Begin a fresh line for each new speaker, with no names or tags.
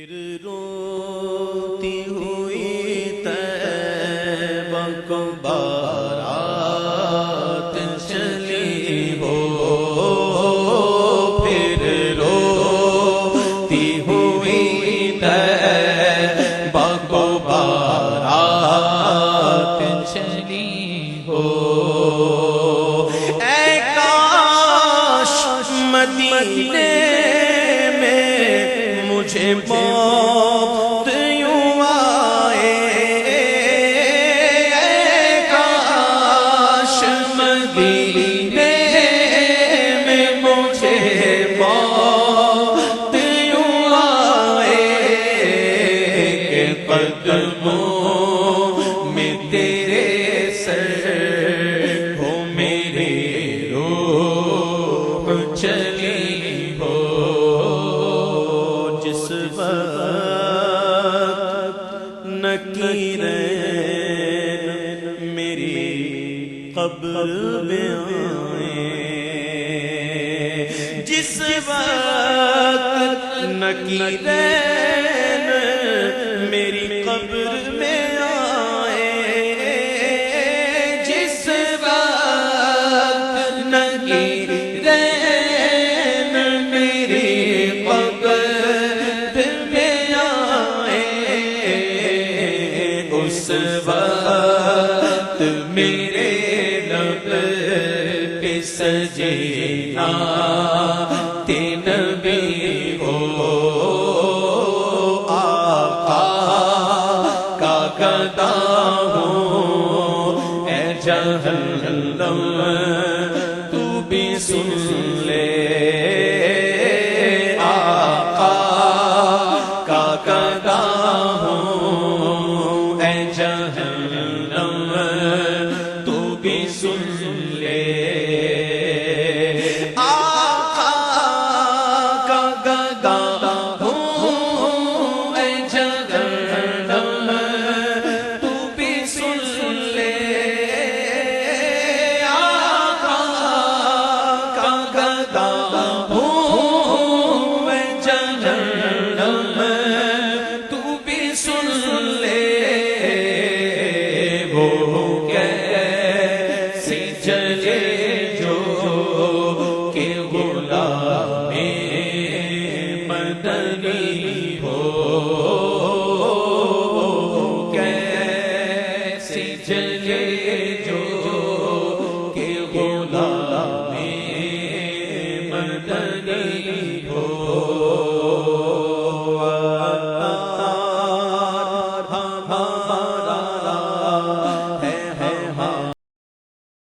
پھر روتی ہوئی طیبہ کو بارات چلی ہو، پھر روتی ہوئی طیبہ کو بارات چلی ہو۔ اے کاش مدینے مجھے موت یوں آئے، کاش مدینے میں مجھے موت یوں آئے، کہ قدموں میں تیرے سر ہو میری روح چلی ہو۔ جس وقت نکیرین میری قبر میں آئیں، جس وقت نکیرین میری قبر میں آئیں، جس وقت نکیرین میری قبر اس وقت میرے لب پہ سجینا نبی ہو، آقا کا گدا ہوں، اے جہنم تو بھی سن لے، آقا کا گدا ہوں، اے جہنم تو بھی سن لے، آقا کا گدا ہوں، اے جہنم تو بھی سن لے، آقا کا گدا ہوں، اے جہنم تو بھی سن لے۔ مدنی ہو کیسی جلے جو کہ غلام مدنی ہو، ہمارا